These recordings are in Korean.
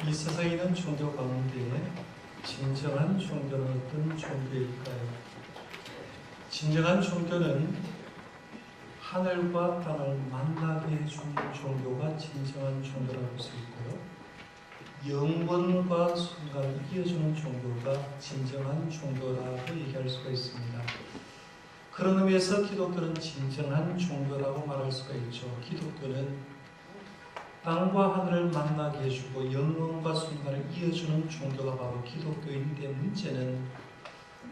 이 세상에 있는 종교 가운데 진정한 종교는 어떤 종교일까요? 진정한 종교는 하늘과 땅을 만나게 해주는 종교가 진정한 종교라고 할 수 있고요. 영원과 순간을 이어주는 종교가 진정한 종교라고 얘기할 수가 있습니다. 그런 의미에서 기독교는 진정한 종교라고 말할 수가 있죠. 기독교는 땅과 하늘을 만나게 해주고 영원과 순간을 이어주는 종교가 바로 기독교인데, 문제는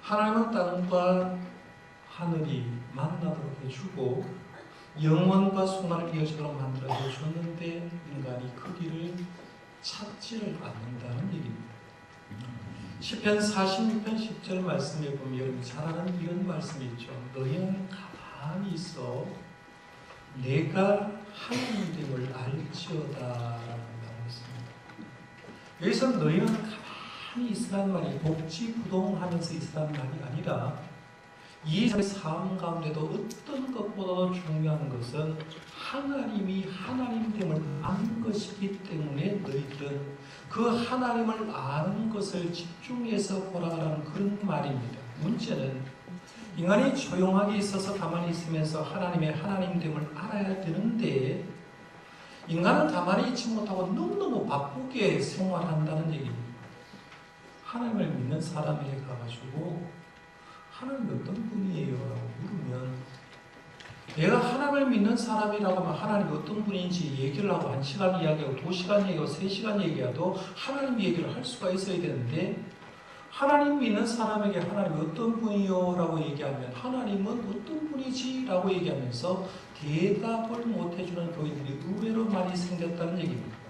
하나님은 땅과 하늘이 만나도록 해주고 영원과 순간을 이어주도록 만들어 주셨는데 인간이 그 길을 찾지를 않는다는 얘기입니다. 시편 46편 10절 말씀에 보면 여러분이 잘 아는 이런 말씀이 있죠. 너희는 가만히 있어 내가 하나님됨을 알지어다 라는 말이 있습니다. 여기서 너희는 가만히 있으라는 말이 복지부동하면서 있으라는 말이 아니라 이 삶 가운데도 어떤 것보다도 중요한 것은 하나님이 하나님됨을 아는 것이기 때문에 너희들은 그 하나님을 아는 것을 집중해서 보라라는 그런 말입니다. 문제는 인간이 조용하게 있어서 가만히 있으면서 하나님의 하나님됨을 알아야 되는데 인간은 가만히 있지 못하고 너무너무 바쁘게 생활한다는 얘기입니다. 하나님을 믿는 사람에게 가가지고 하나님이 어떤 분이에요? 라고 물으면 내가 하나님을 믿는 사람이라고 하면 하나님이 어떤 분인지 얘기를 하고 1시간 이야기하고 2시간 얘기하고 3시간 얘기해도 하나님 얘기를 할 수가 있어야 되는데 하나님 믿는 사람에게 하나님이 어떤 분이요? 라고 얘기하면 하나님은 어떤 분이지? 라고 얘기하면서 대답을 못해주는 교인들이 의외로 많이 생겼다는 얘기입니다.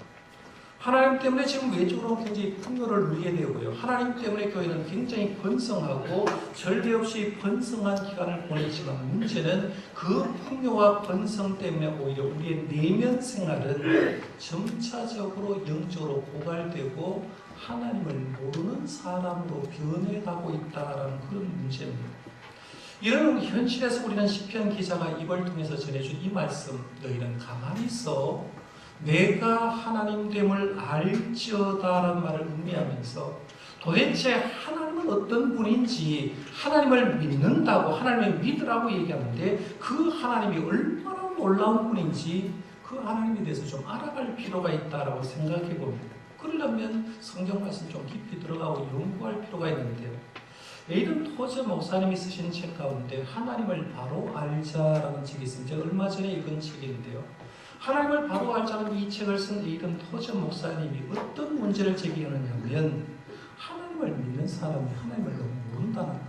하나님 때문에 지금 외적으로 굉장히 풍요를 누리게 되고요. 하나님 때문에 교회는 굉장히 번성하고 절대 없이 번성한 기간을 보냈지만 문제는 그 풍요와 번성 때문에 오히려 우리의 내면 생활은 점차적으로 영적으로 고갈되고 하나님을 모르는 사람으로 변해가고 있다는 그런 문제입니다. 이런 현실에서 우리는 시편 기자가 이걸 통해서 전해준 이 말씀, 너희는 가만히 있어 내가 하나님됨을 알지어다라는 말을 의미하면서 도대체 하나님은 어떤 분인지 하나님을 믿는다고 하나님을 믿으라고 얘기하는데 그 하나님이 얼마나 놀라운 분인지 그 하나님에 대해서 좀 알아갈 필요가 있다라고 생각해 봅니다. 그러려면 성경 말씀 좀 깊이 들어가고 연구할 필요가 있는데요. 에이든 토저 목사님이 쓰신 책 가운데 하나님을 바로 알자라는 책이 있습니다. 제가 얼마 전에 읽은 책인데요. 하나님을 바로 알자는 이 책을 쓴 에이든 토저 목사님이 어떤 문제를 제기하느냐면 하나님을 믿는 사람이 하나님을 너무 모른다는 것.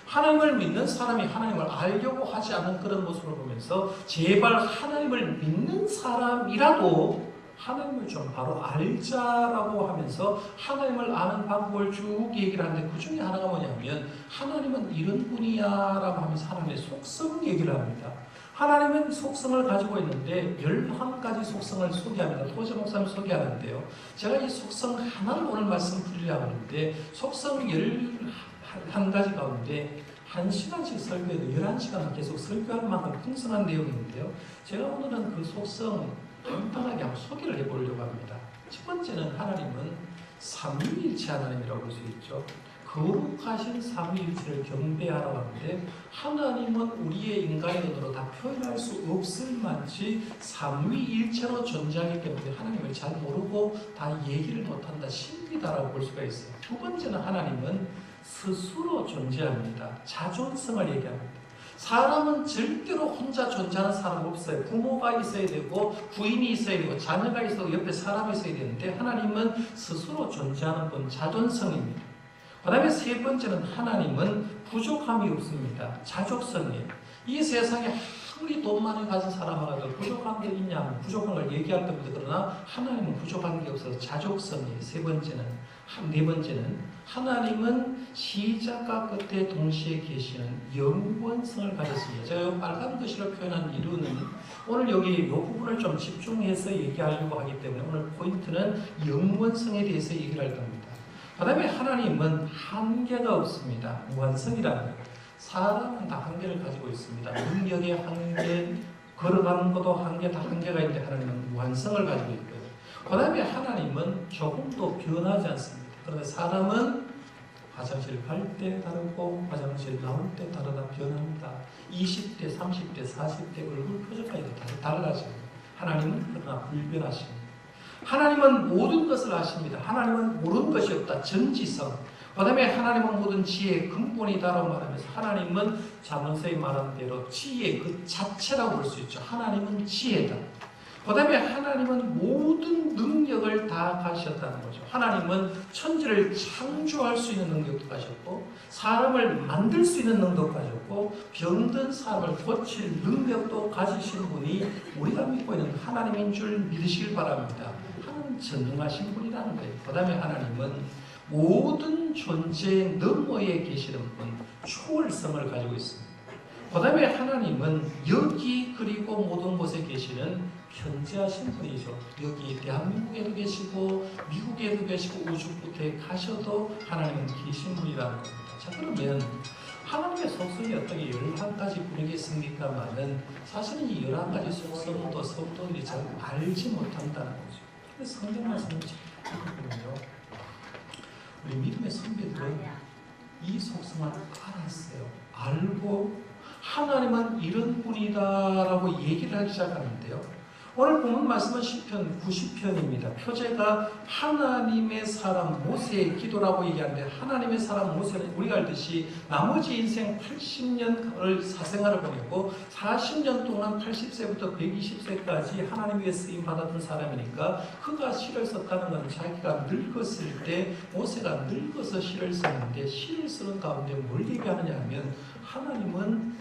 하나님을 믿는 사람이 하나님을 알려고 하지 않는 그런 모습을 보면서 제발 하나님을 믿는 사람이라도 하나님을 좀 바로 알자라고 하면서 하나님을 아는 방법을 쭉 얘기를 하는데 그 중에 하나가 뭐냐면 하나님은 이런 분이야 라고 하면서 하나님의 속성 얘기를 합니다. 하나님은 속성을 가지고 있는데 11가지 속성을 소개합니다. 토저 목사님 소개하는데요. 제가 이 속성 하나를 오늘 말씀드리려고 하는데 속성 11가지 가운데 1시간씩 설교해도 11시간을 계속 설교할 만큼 풍성한 내용인데요. 제가 오늘은 그 속성 간단하게 한번 소개를 해보려고 합니다. 첫 번째는 하나님은 삼위일체 하나님이라고 볼 수 있죠. 거룩하신 삼위일체를 경배하라고 하는데 하나님은 우리의 인간의 눈으로 다 표현할 수 없을 만치 삼위일체로 존재하기 때문에 하나님을 잘 모르고 다 얘기를 못한다, 신비다라고 볼 수가 있어요. 두 번째는 하나님은 스스로 존재합니다. 자존성을 얘기합니다. 사람은 절대로 혼자 존재하는 사람 없어요. 부모가 있어야 되고 부인이 있어야 되고 자녀가 있어도 옆에 사람이 있어야 되는데 하나님은 스스로 존재하는 분, 자존성입니다. 그 다음에 세 번째는 하나님은 부족함이 없습니다. 자족성이에요. 이 세상에 아무리 돈 많이 가진 사람하고도 부족한 게 있냐, 부족한 걸 얘기할 겁니다. 그러나 하나님은 부족한 게 없어서 자족성이에요. 네 번째는 하나님은 시작과 끝에 동시에 계시는 영원성을 가졌습니다. 제가 빨간 글씨로 표현한 이유는 오늘 여기 이 부분을 좀 집중해서 얘기하려고 하기 때문에 오늘 포인트는 영원성에 대해서 얘기를 할 겁니다. 그 다음에 하나님은 한계가 없습니다. 무한성이라는 거예요. 사람은 다 한계를 가지고 있습니다. 능력의 한계, 걸어가는 것도 한계, 다 한계가 있는데 하나님은 무한성을 가지고 있거든요. 그 다음에 하나님은 조금도 변하지 않습니다. 그런데 사람은 화장실 갈 때 다르고 화장실 나올 때 다르다 변합니다. 20대, 30대, 40대 얼굴 표정까지도 달라집니다. 하나님은 그러나 불변하십니다. 하나님은 모든 것을 아십니다. 하나님은 모르는 것이 없다. 전지성. 그 다음에 하나님은 모든 지혜의 근본이다라고 말하면서 하나님은 자문서에 말한 대로 지혜 그 자체라고 볼 수 있죠. 하나님은 지혜다. 그 다음에 하나님은 모든 능력을 다 가셨다는 거죠. 하나님은 천지를 창조할 수 있는 능력도 가졌고 사람을 만들 수 있는 능력도 가졌고 병든 사람을 고칠 능력도 가지신 분이 우리가 믿고 있는 하나님인 줄 믿으시길 바랍니다. 하나님은 전능하신 분이라는 거예요. 그 다음에 하나님은 모든 존재 너머에 계시는 분, 초월성을 가지고 있습니다. 그 다음에 하나님은 여기 그리고 모든 곳에 계시는 현재하신 분이죠. 여기 대한민국에도 계시고 미국에도 계시고 우주 끝에 가셔도 하나님은 계신 분이라는 겁니다. 자, 그러면 하나님의 속성이 어떻게 11가지 분이겠습니까마는 사실은 이 11가지 속성도 성도들이 잘 알지 못한다는 거죠. 그래서 성경 말씀을 잘 읽어보면요, 우리 믿음의 선배들은 이 속성을 알았어요. 알고 하나님은 이런 분이다라고 얘기를 하기 시작하는데요. 오늘 본문 말씀은 시편 90편입니다. 표제가 하나님의 사람 모세의 기도라고 얘기하는데 하나님의 사람 모세는 우리가 알듯이 나머지 인생 80년을 사생활을 보냈고 40년 동안 80세부터 120세까지 하나님 위에 쓰임 받았던 사람이니까 그가 시를 썼다는 것은 자기가 늙었을 때 모세가 늙어서 시를 썼는데 시를 쓰는 가운데 뭘 얘기하느냐 하면 하나님은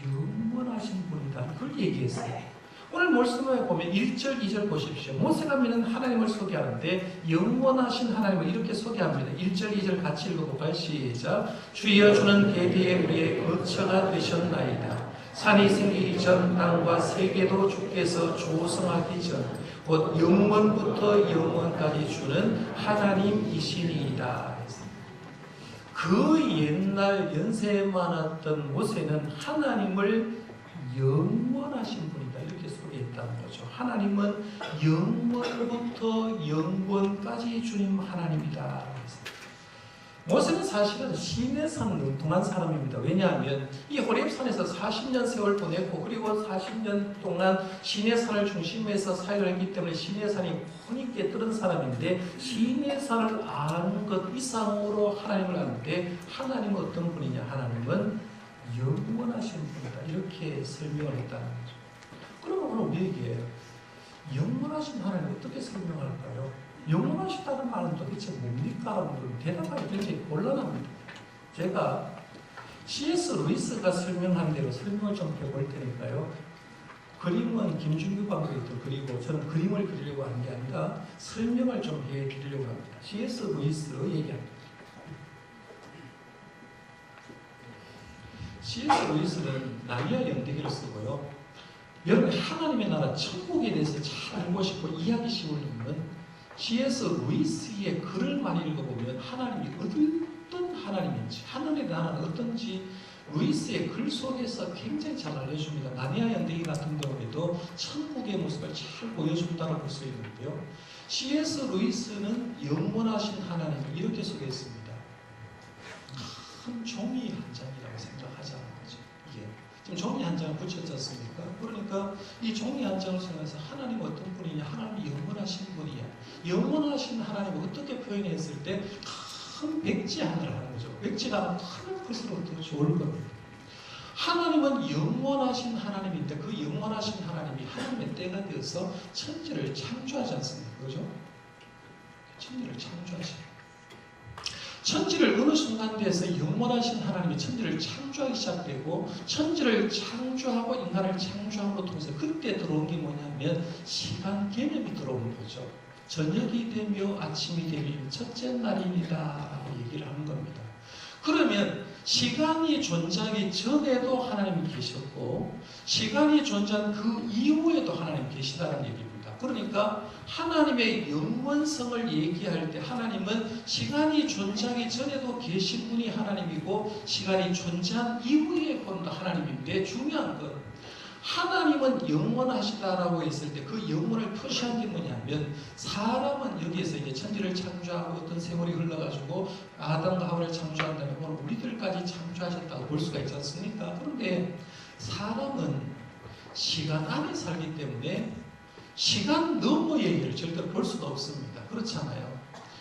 영원하신 분이다. 그걸 얘기했어요. 오늘 말씀에 보면 1절, 2절 보십시오. 모세가 믿는 하나님을 소개하는데 영원하신 하나님을 이렇게 소개합니다. 1절, 2절 같이 읽어볼까요? 시작. 주여 주는 대대에 우리의 거처가 되셨나이다. 산이 생기기 전 땅과 세계도 주께서 조성하기 전 곧 영원부터 영원까지 주는 하나님이시니이다. 그 옛날 연세 많았던 모세는 하나님을 영원하신 분이다 이렇게 소개했다는 거죠. 하나님은 영원부터 영원까지 주님 하나님이다. 모세는 사실은 시내산 능통한 사람입니다. 왜냐하면 이 호렙산에서 40년 세월 보냈고 그리고 40년 동안 시내산을 중심에서 사역을 했기 때문에 시내산이 훤히 깨뜨린 사람인데 시내산을 아는 것 이상으로 하나님을 아는데 하나님은 어떤 분이냐? 하나님은 영원하신 분이다 이렇게 설명을 했다는 거죠. 그러면 오늘 우리에게 영원하신 하나님 어떻게 설명할까요? 영원하시다는 말은 도대체 뭡니까? 라고 대답하기 굉장히 곤란합니다. 제가 C.S. 루이스가 설명한 대로 설명을 좀 해볼 테니까요. 그림은 김준규 감독이 그리고 저는 그림을 그리려고 하는 게 아니라 설명을 좀 해드리려고 합니다. C.S. 루이스 얘기합니다. C.S. 루이스는 나리아 연대기를 쓰고요. 여러분 하나님의 나라 천국에 대해서 잘 알고 싶고 이해하기 쉬우려면 C.S. 루이스의 글을 많이 읽어보면 하나님이 어떤 하나님인지 하늘의 나라는 어떤지 루이스의 글 속에서 굉장히 잘 알려줍니다. 나리아 연대기 같은 경우에도 천국의 모습을 잘 보여준다고 볼 수 있는데요. C.S. 루이스는 영원하신 하나님을 이렇게 소개했습니다. 큰 종이 한 장이라고 생각하자는 거죠. 이게 지금 종이 한 장을 붙였지 않습니까? 그러니까 이 종이 한 장을 생각해서 하나님 어떤 분이냐? 하나님이 영원하신 분이야. 영원하신 하나님을 어떻게 표현했을 때 큰 백지 하늘을 하는 거죠. 백지가 큰 것으로 더 좋을 겁니다. 하나님은 영원하신 하나님인데 그 영원하신 하나님이 하나님의 때가 되어서 천지를 창조하지 않습니까? 그죠? 천지를 창조하시. 천지를 어느 순간 돼서 영원하신 하나님이 천지를 창조하기 시작되고 천지를 창조하고 인간을 창조함으로 통해서 그때 들어온 게 뭐냐면 시간 개념이 들어오는 거죠. 저녁이 되며 아침이 되면 첫째 날입니다 라고 얘기를 하는 겁니다. 그러면 시간이 존재하기 전에도 하나님이 계셨고 시간이 존재한 그 이후에도 하나님이 계시다는 얘기입니다. 그러니까 하나님의 영원성을 얘기할 때 하나님은 시간이 존재하기 전에도 계신 분이 하나님이고 시간이 존재한 이후에 본 하나님인데 중요한 건 하나님은 영원하시다라고 했을 때 그 영원을 표시한 게 뭐냐면 사람은 여기에서 이제 천지를 창조하고 어떤 세월이 흘러가지고 아담과 하와를 창조한 다음에 오늘 우리들까지 창조하셨다고 볼 수가 있지 않습니까? 그런데 사람은 시간 안에 살기 때문에 시간 너머의 일을 절대로 볼 수가 없습니다. 그렇잖아요.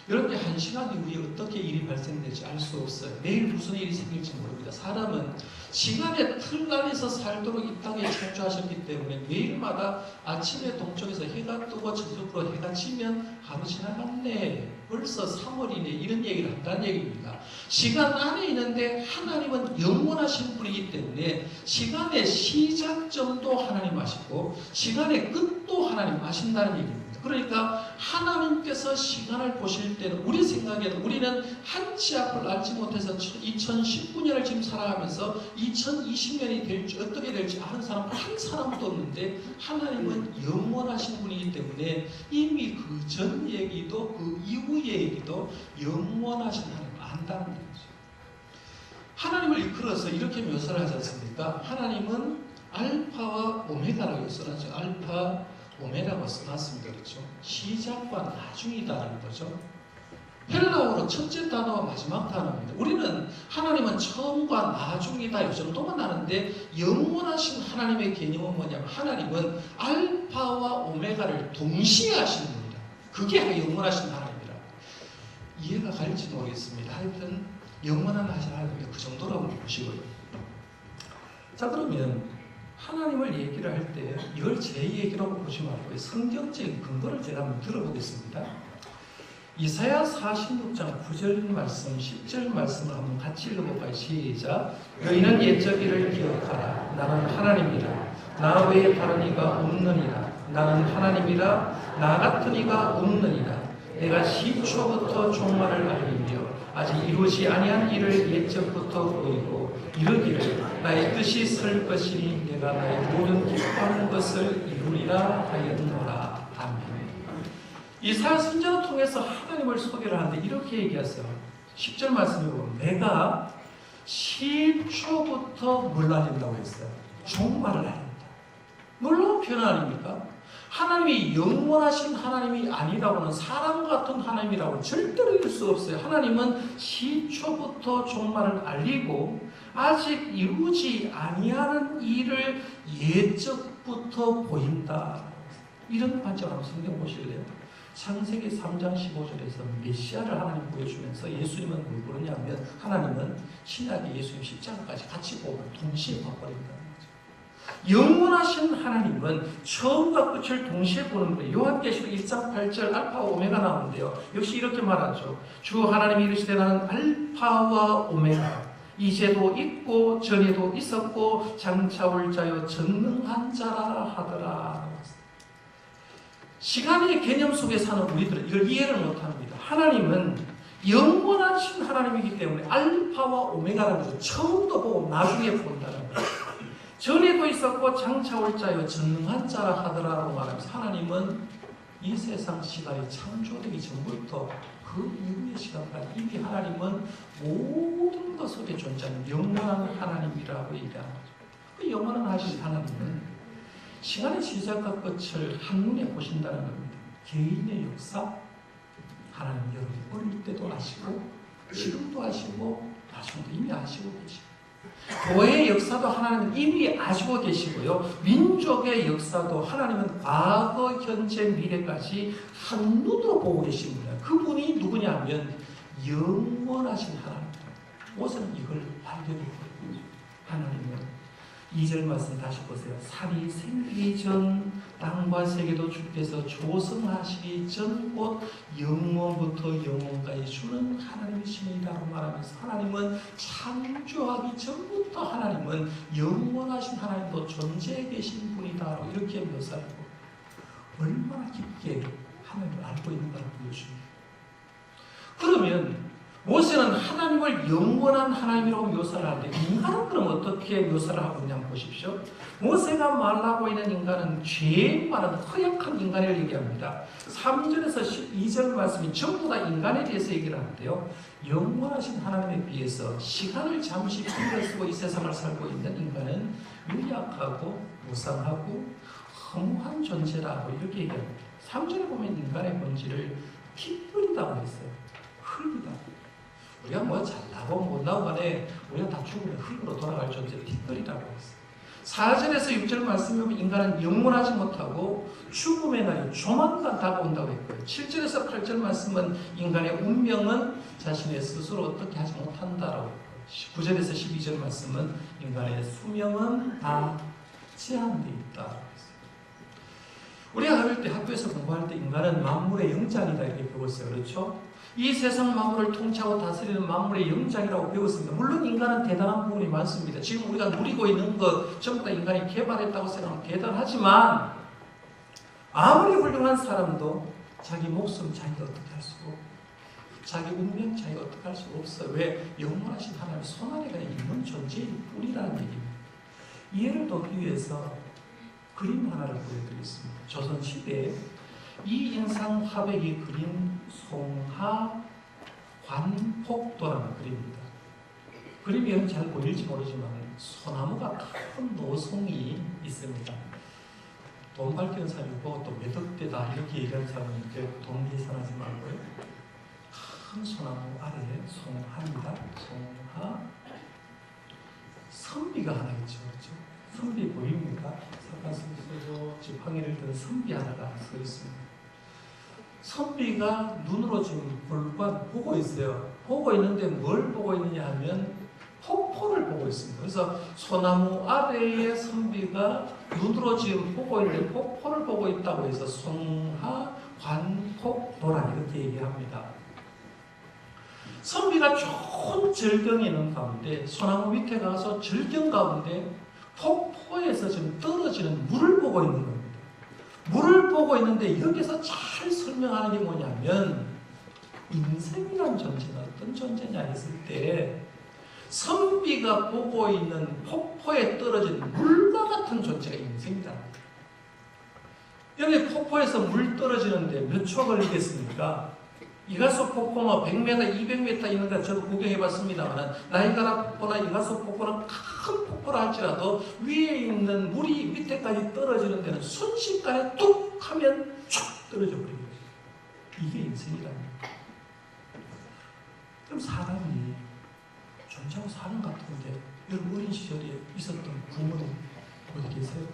여러분이 한 시간 이후에 어떻게 일이 발생될지 알 수 없어요. 내일 무슨 일이 생길지 모릅니다. 사람은 시간의 틀 안에서 살도록 이 땅에 창조하셨기 때문에 매일마다 아침에 동쪽에서 해가 뜨고 저쪽으로 해가 지면 하루 지나갔네, 벌써 3월이네, 이런 얘기를 한다는 얘기입니다. 시간 안에 있는데 하나님은 영원하신 분이기 때문에 시간의 시작점도 하나님 아시고 시간의 끝도 하나님 아신다는 얘기입니다. 그러니까 하나님께서 시간을 보실 때는 우리 생각에는 우리는 한치 앞을 알지 못해서 2019년을 지금 살아가면서 2020년이 될지 어떻게 될지 아는 사람 한 사람도 없는데 하나님은 영원하신 분이기 때문에 이미 그 전 얘기도 그 이후 얘기도 영원하신 하나님 안다는 얘기죠. 하나님을 이끌어서 이렇게 묘사를 하지 않습니까? 하나님은 알파와 오메가라고 써놨죠. 알파 오메가라고 써놨습니다. 그렇죠? 시작과 나중이다라는 거죠. 헬라어로 첫째 단어와 마지막 단어입니다. 우리는 하나님은 처음과 나중이다 이 정도만 아는데 영원하신 하나님의 개념은 뭐냐면 하나님은 알파와 오메가를 동시에 하시는 분이다. 그게 영원하신 하나님이라. 이해가 갈지 모르겠습니다. 하여튼 영원한 하나님이 그 정도라고 보시고요. 자, 그러면 하나님을 얘기를 할 때 이걸 제 얘기라고 보지 말고 성경적인 근거를 제가 한번 들어보겠습니다. 이사야 46장 9절 말씀, 10절 말씀을 한번 같이 읽어볼까요? 시작. 너희는 옛적 일을 기억하라. 나는 하나님이라. 나 외에 다른 이가 없느니라. 나는 하나님이라. 나 같은 이가 없느니라. 내가 시초부터 종말을 알리며 아직 이루지 아니한 일을 옛적부터 보이고 이르기를 나의 뜻이 설 것이니 내가 나의 모든 기뻐하는 것을 이루리라 하였노라. 아멘. 이사야 선지자를 통해서 하나님을 소개를 하는데 이렇게 얘기하세요. 10절 말씀에 보면 내가 시초부터 뭘 알린다고 했어요? 종말을 알린다. 물론 표현 아닙니까? 하나님이 영원하신 하나님이 아니라고는 사람 같은 하나님이라고 절대로 이룰 수 없어요. 하나님은 시초부터 종말을 알리고 아직 이루지 아니하는 일을 예적부터 보인다. 이런 관점으로 성경 보실래요? 창세기 3장 15절에서 메시아를 하나님 보여주면서 예수님은 뭘 그러냐면 하나님은 신약의 예수님 십자가까지 같이 보고 동시에 봐버린다. 영원하신 하나님은 처음과 끝을 동시에 보는 거예요. 요한계시록 1장 8절 알파 오메가 나오는데요. 역시 이렇게 말하죠. 주 하나님이 이르시되 나는 알파와 오메가 이제도 있고 전에도 있었고 장차 올 자요 전능한 자라 하더라. 시간의 개념 속에 사는 우리들은 이걸 이해를 못합니다. 하나님은 영원하신 하나님이기 때문에 알파와 오메가라는 거죠. 처음도 보고 나중에 본다는 거예요. 전에도 있었고 장차 올 자여 전능한 자라 하더라라고 말하면서 하나님은 이 세상 시간이 창조되기 전부터 그 이후의 시간까지 이미 하나님은 모든 것 속에 존재하는 영원한 하나님이라고 얘기하는 거죠. 그 영원한 하신 하나님은 시간의 시작과 끝을 한눈에 보신다는 겁니다. 개인의 역사 하나님 여러분 어릴 때도 아시고 지금도 아시고 나중에도 이미 아시고 계시고 교회의 역사도 하나님은 이미 아시고 계시고요. 민족의 역사도 하나님은 과거, 현재, 미래까지 한눈으로 보고 계십니다. 그분이 누구냐 하면 영원하신 하나님입니다. 모세는 이걸 발견했거든요. 하나님은 2절 말씀 다시 보세요. 산이 생기기 전 땅과 세계도 주께서 조성하시기 전 곧 영원부터 영원까지 주는 하나님이시니라고 말하면서 하나님은 창조하기 전부터 하나님은 영원하신 하나님도 존재해 계신 분이다 이렇게 묘사하고 얼마나 깊게 하나님을 알고 있는가를 보여줍니다. 그러면 모세는 하나님을 영원한 하나님이라고 묘사를 하는데 인간은 그럼 어떻게 묘사를 하고 있냐면 보십시오. 모세가 말하고 있는 인간은 죄 많은 허약한 인간을 얘기합니다. 3절에서 12절 말씀이 전부 다 인간에 대해서 얘기를 하는데요. 영원하신 하나님에 비해서 시간을 잠시 빌려 쓰고 이 세상을 살고 있는 인간은 연약하고 유약하고 무상하고 허무한 존재라고 이렇게 얘기합니다. 3절에 보면 인간의 본질을 핏불이라고 했어요. 흙이다. 우리가 뭐 잘나고 못나고 간에 우리가 다 죽으면 흙으로 돌아갈 존재 핏불이라고 했어요. 4절에서 6절 말씀에 보면 인간은 영원하지 못하고 죽음에 나여 조만간 다가온다고 했고요. 7절에서 8절 말씀은 인간의 운명은 자신의 스스로 어떻게 하지 못한다라고 했고요. 9절에서 12절 말씀은 인간의 수명은 다 제한되어 있다고 했어요. 우리가 어릴 때 학교에서 공부할 때 인간은 만물의 영장이다 이렇게 배웠어요. 그렇죠? 이 세상 만물을 통치하고 다스리는 만물의 영장이라고 배웠습니다. 물론 인간은 대단한 부분이 많습니다. 지금 우리가 누리고 있는 것 전부 다 인간이 개발했다고 생각하면 대단하지만 아무리 훌륭한 사람도 자기 목숨 자기가 어떻게 할 수가 없고 자기 운명 자기가 어떻게 할 수가 없어요. 왜? 영원하신 하나님의 손안에 있는 존재의 뿌리라는 얘기입니다. 이해를 돕기 위해서 그림 하나를 보여드리겠습니다. 조선시대에 이인상 화백이 그린 송하 관폭도라는 그림입니다. 그림이 잘 보일지 모르지만 소나무가 큰 노송이 있습니다. 돈 밝히는 사람이고 또 매덕대다 이렇게 얘기하는 사람은 이제 돈 계산하지 말고요. 큰 소나무 아래에 송하입니다. 송하 선비가 하나 있죠. 그렇죠? 선비 보입니까? 사과스도 지팡이를 든 선비 하나가 서 있습니다. 선비가 눈으로 지금 볼관 보고 있어요. 보고 있는데 뭘 보고 있느냐 하면 폭포를 보고 있습니다. 그래서 소나무 아래에 선비가 눈으로 지금 보고 있는데 폭포를 보고 있다고 해서 송하 관폭도라 이렇게 얘기합니다. 선비가 좋은 절경이 있는 가운데 소나무 밑에 가서 절경 가운데 폭포에서 지금 떨어지는 물을 보고 있는 겁니다. 물을 보고 있는데 여기서 잘 설명하는 게 뭐냐면 인생이란 존재는 어떤 존재냐 했을 때 선비가 보고 있는 폭포에 떨어진 물과 같은 존재가 인생이다. 여기 폭포에서 물 떨어지는데 몇 초 걸리겠습니까? 이가수 폭포가 100m, 200m 있는 거 저도 구경해봤습니다. 나이가라폭포나 이가수 폭포는 큰 폭포라 할지라도 위에 있는 물이 밑에까지 떨어지는 데는 순식간에 뚝 하면 촥 떨어져 버립니다. 이게 인생이랍니다. 그럼 사람이 존재하고 사는 것 같은데 여러분 어린 시절에 있었던 부모님 어디 계세요?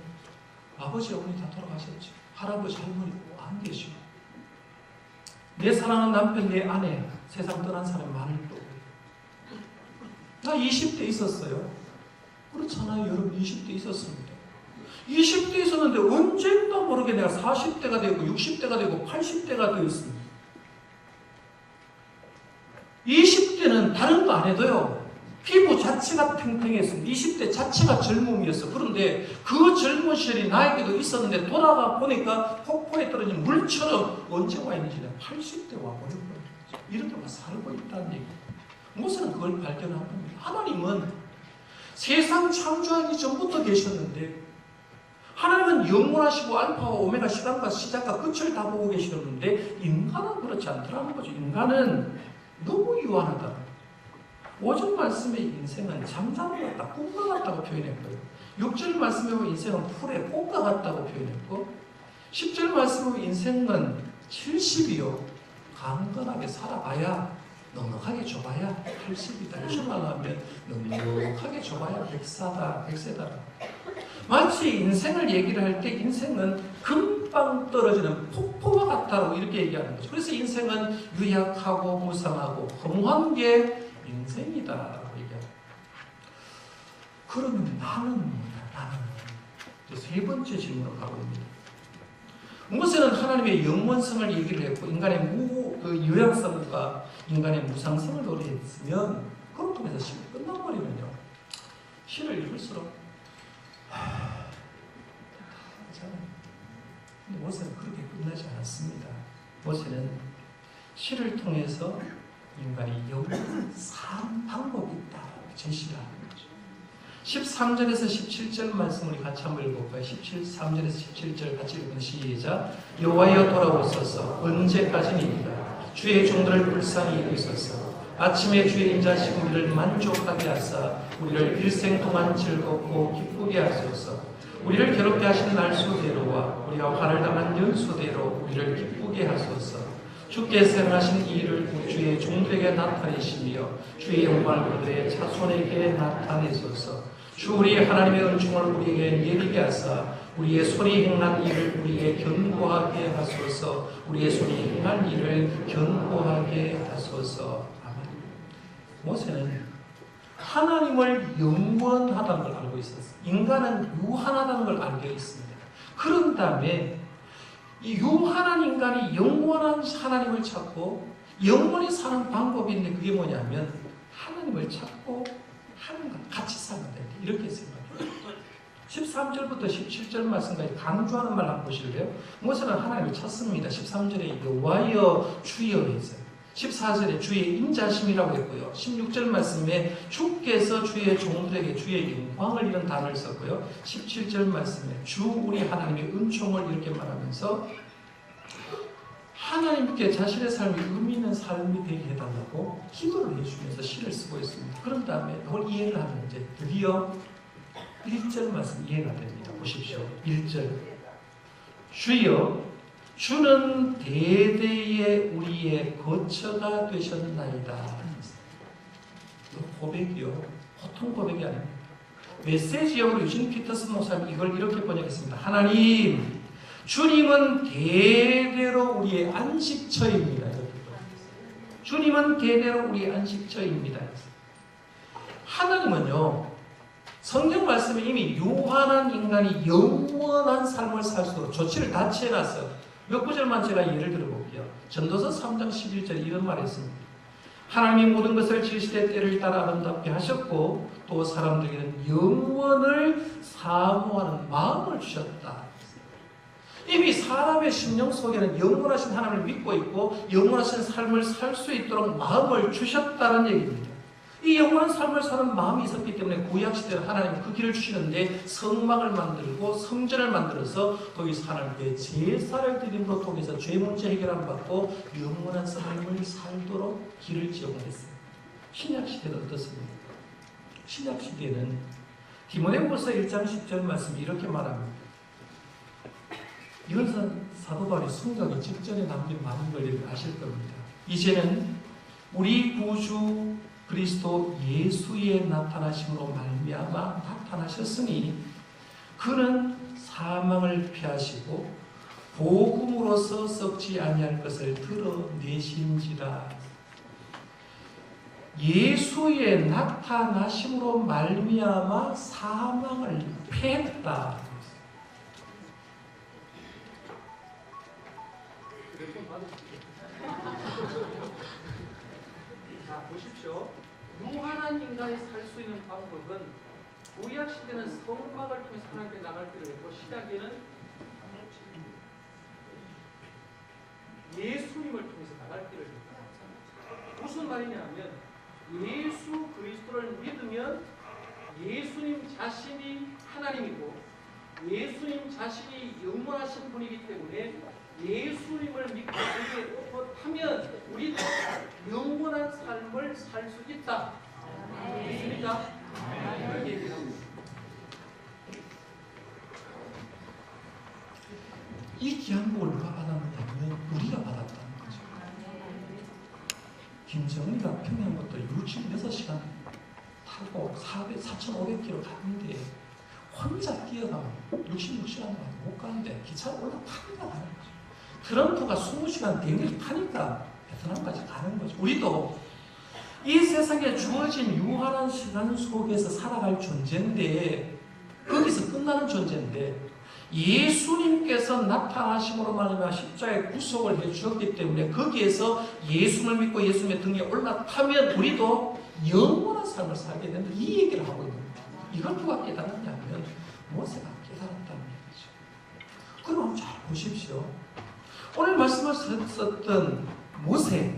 아버지, 어머니 다 돌아가셨죠. 할아버지, 할머니 안 계시고 내 사랑하는 남편, 내 아내 세상 떠난 사람이 많을 거고 나 20대 있었어요. 그렇잖아요. 여러분 20대 있었습니다. 20대 있었는데 언젠가 모르게 내가 40대가 되고 60대가 되고 80대가 되었습니다. 20대는 다른 거 안 해도요. 피부 자체가 팽팽했습니다. 20대 자체가 젊음이었어. 그런데 그 젊은 시절이 나에게도 있었는데 돌아가 보니까 폭포에 떨어진 물처럼 언제 와 있는지 내가 80대 와버렸거든요. 이렇게만 살고 있다는 얘기. 모세는 그걸 발견한 겁니다. 하나님은 세상 창조하기 전부터 계셨는데 하나님은 영원하시고 알파와 오메가 시간과 시작과 끝을 다 보고 계시는데 인간은 그렇지 않더라는 거죠. 인간은 너무 유한하다. 5절 말씀의 인생은 잠자는 것 같다, 꿈과 같다고 표현했고요. 6절 말씀에 보면 인생은 풀의 꽃과 같다고 표현했고 10절 말씀에 보면 인생은 70이요. 강건하게 살아봐야 넉넉하게 줘봐야 80이다. 요즘 말로 하면 넉넉하게 줘봐야 100세다. 마치 인생을 얘기를 할 때 인생은 금방 떨어지는 폭포와 같다고 이렇게 얘기하는 거죠. 그래서 인생은 유약하고 무상하고 허무한 게 인생이다라고 얘기합니다. 그러면 나는 뭐냐? 나는 세 번째 질문으로 가봅니다. 모세는 하나님의 영원성을 얘기를 했고 인간의 유약성과 인간의 무상성을 노래했으면 그런 통해서 시가 끝나버리면요. 시를 읽을수록 근데 모세는 그렇게 끝나지 않았습니다. 모세는 시를 통해서 인간이 영원히 사는 방법이 있다 제시를 하는 거죠. 13절에서 17절 말씀 우리 같이 한번 읽어볼까요? 13절에서 17절 같이 읽으면 시작. 여호와여 돌아오소서. 언제까지니까 주의 종들을 불쌍히 여기소서. 아침에 주의 인자하시고 우리를 만족하게 하사 우리를 일생 동안 즐겁고 기쁘게 하소서. 우리를 괴롭게 하신 날수대로와 우리가 화를 당한 연수대로 우리를 기쁘게 하소서. 주께서 행하신 이 일을 주의 종들에게 나타내시며 주의 영광을 그들의 자손에게 나타내소서. 주 우리 하나님의 은총을 우리에게 내리게 하사 우리의 손이 행한 일을 우리에게 견고하게 하소서. 우리의 손이 행한 일을 견고하게 하소서. 아멘. 모세는 하나님을 영원하다는 걸 알고 있었어요. 인간은 유한하다는 걸 알고 있습니다. 그런 다음에 이 유한한 인간이 영원한 하나님을 찾고 영원히 사는 방법이 있는데 그게 뭐냐면 하나님을 찾고 하나님과 같이 살면 된다. 이렇게 생각해요. 13절부터 17절 말씀까지 강조하는 말 한번 보실래요? 모세는 하나님을 찾습니다. 13절에 여호와여 주여 했어요. 14절에 주의 인자심이라고 했고요. 16절 말씀에 주께서 주의 종들에게 주의 영광을 이런 단어를 썼고요. 17절 말씀에 주 우리 하나님의 은총을 이렇게 말하면서 하나님께 자신의 삶이 의미 있는 삶이 되게 해달라고 기도를 해주면서 시를 쓰고 있습니다. 그런 다음에 그걸 이해를 하면 이제 드디어 1절 말씀 이해가 됩니다. 보십시오. 1절 주여 주는 대대에 우리의 거처가 되셨나이다. 고백이요. 보통 고백이 아닙니다. 메시지역으로 유진 피터슨 목사님이 이걸 이렇게 번역했습니다. 하나님, 주님은 대대로 우리의 안식처입니다. 주님은 대대로 우리의 안식처입니다. 하나님은요, 성경 말씀에 이미 유한한 인간이 영원한 삶을 살 수 있도록 조치를 다 취해놨어요. 몇 구절만 제가 예를 들어볼게요. 전도서 3장 11절에 이런 말이 있습니다. 하나님이 모든 것을 지으시되 때를 따라 아름답게 하셨고 또 사람들에게는 영원을 사모하는 마음을 주셨다. 이미 사람의 심령 속에는 영원하신 하나님을 믿고 있고 영원하신 삶을 살 수 있도록 마음을 주셨다는 얘기입니다. 이 영원한 삶을 사는 마음이 있었기 때문에 구약시대에 하나님은 그 길을 주시는데 성막을 만들고 성전을 만들어서 거기서 하나님께 제사를 드림으로 통해서 죄 문제 해결함 받고 영원한 삶을 살도록 길을 지어냈어요. 신약시대는 어떻습니까? 신약시대는 디모데후서 1장 10절 말씀이 이렇게 말합니다. 이것은 사도 바울이 순교하기 직전에 남긴 많은 걸 아실 겁니다. 이제는 우리 구주 그리스도 예수의 나타나심으로 말미암아 나타나셨으니 그는 사망을 피하시고 복음으로서 썩지 아니할 것을 드러내신지라. 예수의 나타나심으로 말미암아 사망을 패했다. 자, 보십시오. 유한한 인간이 살 수 있는 방법은 구약 시대는 성막을 통해서 하나님께 나갈 길을 했고 신약에는 예수님을 통해서 나갈 길을 했다. 무슨 말이냐면 예수 그리스도를 믿으면 예수님 자신이 하나님이고 예수님 자신이 영원하신 분이기 때문에 예수님을 믿고 그에게 엎어타면 우리도 영원한 삶을 살 수 있다. 믿습니까? 이렇게 얘기를 합니다. 이 귀한 복을 누가 받았느냐면 우리가 받았다는 거죠. 김정은이가 평양부터 66시간 타고 4,500km 갔는데 혼자 뛰어가면 66시간 못 가는데 기차를 올라타니까 가는 거죠. 트럼프가 20시간 비행기를 타니까 베트남까지 가는 거죠. 우리도 이 세상에 주어진 유한한 시간 속에서 살아갈 존재인데 거기서 끝나는 존재인데 예수님께서 나타나심으로 말미암아 십자가의 구속을 해주셨기 때문에 거기에서 예수를 믿고 예수님의 등에 올라타면 우리도 영원한 삶을 살게 된다. 이 얘기를 하고 있는 거예요. 이걸 누가 깨달았냐면 모세가 깨달았다는 얘기죠. 그럼 잘 보십시오. 오늘 말씀을 썼던 모세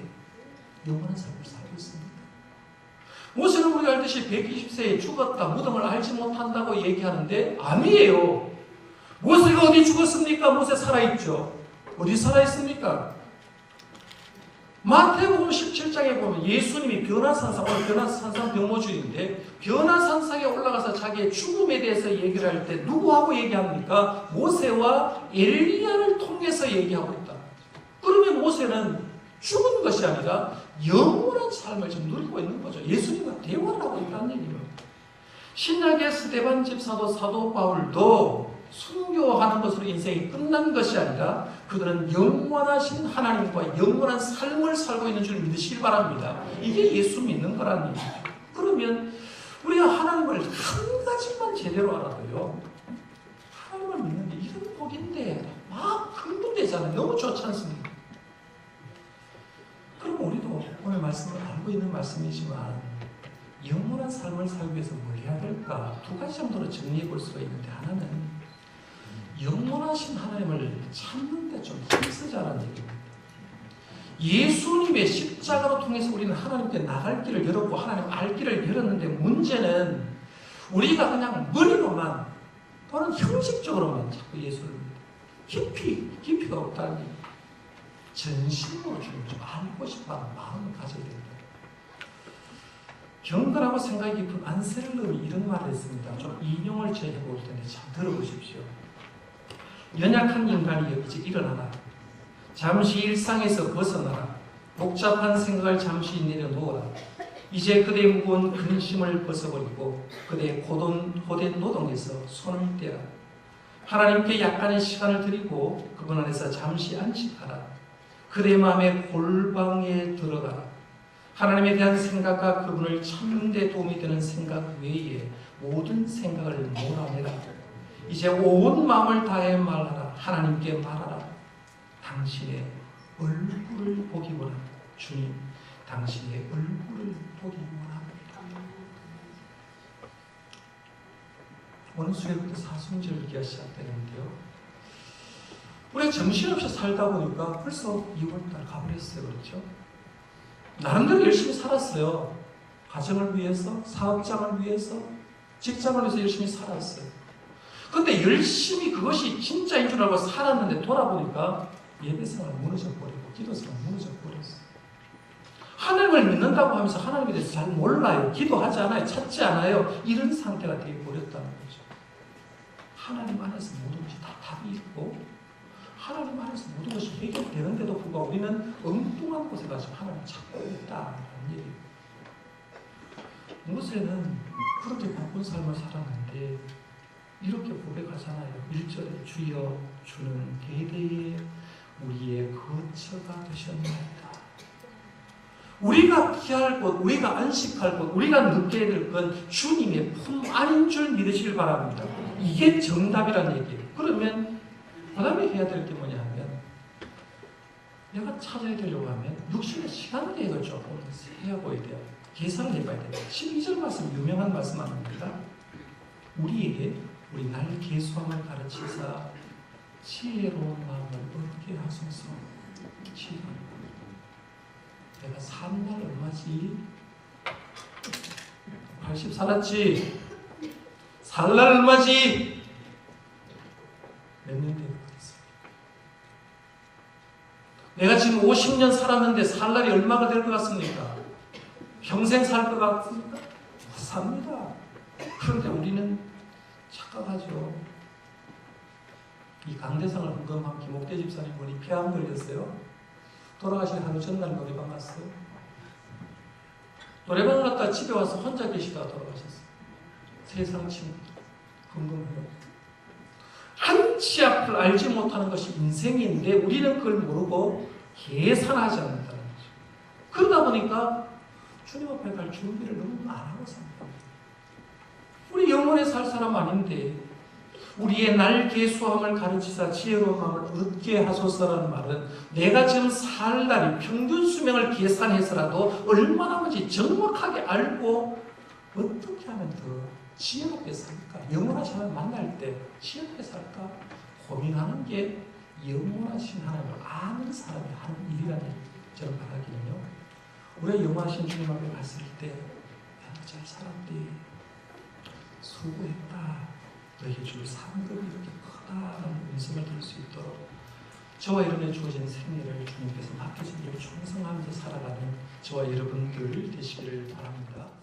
영원한 삶을 살고 있습니다. 모세는 우리가 알듯이 120세에 죽었다 무덤을 알지 못한다고 얘기하는데 아니에요. 모세가 어디 죽었습니까? 모세 살아있죠. 어디 살아있습니까? 마태복음 17장에 보면 예수님이 변화산상, 오늘 변화산상 병모주의인데 변화산상에 올라가서 자기의 죽음에 대해서 얘기를 할 때 누구하고 얘기합니까? 모세와 엘리야를 통해서 얘기하고 있다. 그러면 모세는 죽은 것이 아니라 영원한 삶을 지금 누리고 있는 거죠. 예수님과 대화를 하고 있다는 얘기예요. 신약의 스데반 집사도 사도 바울도 순교하는 것으로 인생이 끝난 것이 아니라 그들은 영원하신 하나님과 영원한 삶을 살고 있는 줄 믿으시길 바랍니다. 이게 예수 믿는 거라는 얘기죠. 그러면 우리가 하나님을 한 가지만 제대로 알아도요, 하나님을 믿는데 이런 복인데 막 흥분되잖아요. 너무 좋지 않습니까? 그럼 우리도 오늘 말씀을 알고 있는 말씀이지만 영원한 삶을 살기 위해서 뭘 해야 될까? 두 가지 정도로 정리해 볼 수가 있는데, 하나는 영원하신 하나님을 찾는 데 좀 힘쓰자는 얘기입니다. 예수님의 십자가로 통해서 우리는 하나님께 나갈 길을 열었고 하나님 알 길을 열었는데, 문제는 우리가 그냥 머리로만 또는 형식적으로만 자꾸 예수를 믿어요. 깊이가 없다는 얘기예요. 전심으로 주님 좀 알고 싶어하는 마음을 가져야 됩니다. 경건하고 생각이 깊은 안셀름이 이런 말을 했습니다. 좀 인용을 제가 해볼 텐데 잘 들어보십시오. 연약한 인간이 이제 일어나라. 잠시 일상에서 벗어나라. 복잡한 생각을 잠시 내려놓아라. 이제 그대의 무거운 근심을 벗어버리고 그대의 고된 노동에서 손을 떼라. 하나님께 약간의 시간을 드리고 그분 안에서 잠시 안식하라. 그대의 마음의 골방에 들어가라. 하나님에 대한 생각과 그분을 찾는 데 도움이 되는 생각 외에 모든 생각을 몰아내라. 이제 온 마음을 다해 말하라. 하나님께 말하라. 당신의 얼굴을 보기 원합니다. 주님, 당신의 얼굴을 보기 원합니다. 오늘 수요일부터 사순절기가 시작되는데요, 우리가 정신없이 살다 보니까 벌써 2월달 가버렸어요. 그렇죠? 나름대로 열심히 살았어요. 가정을 위해서, 사업장을 위해서, 직장을 위해서 열심히 살았어요. 근데 열심히 그것이 진짜인 줄 알고 살았는데 돌아보니까 예배생활 무너져버리고 기도생활 무너져버렸어요. 하나님을 믿는다고 하면서 하나님에 대해서 잘 몰라요. 기도하지 않아요. 찾지 않아요. 이런 상태가 되어버렸다는 거죠. 하나님 안에서 모든 것이 다 답이 있고 하나님 안에서 모든 것이 해결되는데도 불구하고 우리는 엉뚱한 곳에 가서 하나님을 찾고 있다는 얘기예요. 모세는 그렇게 바쁜 삶을 살았는데 이렇게 고백하잖아요. 1절에 주여 주는 대대에 우리의 거처가 되셨나이다. 우리가 피할 곳, 우리가 안식할 곳, 우리가 느껴야 될 건 주님의 품 안인 줄 믿으시길 바랍니다. 이게 정답이라는 얘기예요. 그러면 그 다음에 해야 될 게 뭐냐 하면, 내가 찾아야 되려고 하면 육신의 시간 계획을 조금 세워봐야 돼요. 계산을 해봐야 돼요. 12절 말씀, 유명한 말씀 아닙니까? 우리에게 우리 날 계수함을 가르치사 지혜로운 마음을 얻게 하소서. 내가 산 날 얼마지? 80 살았지? 살 날 얼마지? 몇 년 된 것 같습니다. 내가 지금 50년 살았는데 살 날이 얼마가 될 것 같습니까? 평생 살 것 같습니까? 못 삽니다. 그런데 우리는 착각하죠. 이 강대상을 헌금한 김옥대 집사님 분이 폐암 걸렸어요. 돌아가신 하루 전날 노래방 갔어요. 노래방 갔다 집에 와서 혼자 계시다가 돌아가셨어요. 세상 친구 헌금해요. 한치 앞을 알지 못하는 것이 인생인데 우리는 그걸 모르고 계산하지 않는다는 거죠. 그러다 보니까 주님 앞에 갈 준비를 너무 안 하고 삽니다. 우리 영원에 살 사람 아닌데 우리의 날 계수함을 가르치사 지혜로운 마음을 얻게 하소서라는 말은 내가 지금 살 날이 평균 수명을 계산해서라도 얼마나 먼지 정확하게 알고 어떻게 하면 더 지혜롭게 살까? 영원하신 하나님 만날 때 지혜롭게 살까? 고민하는 게 영원하신 하나님을 아는 사람이 하는 일이라는 저는 바라기는요. 우리가 영원하신 주님 앞에 갔을 때 내가 잘 살았대, 수고했다, 너에게 줄 상급이 이렇게 크다라는 음성을 들을 수 있도록 저와 여러분의 주어진 생애를 주님께서 맡겨진 일을 충성하면서 살아가는 저와 여러분들 되시기를 바랍니다.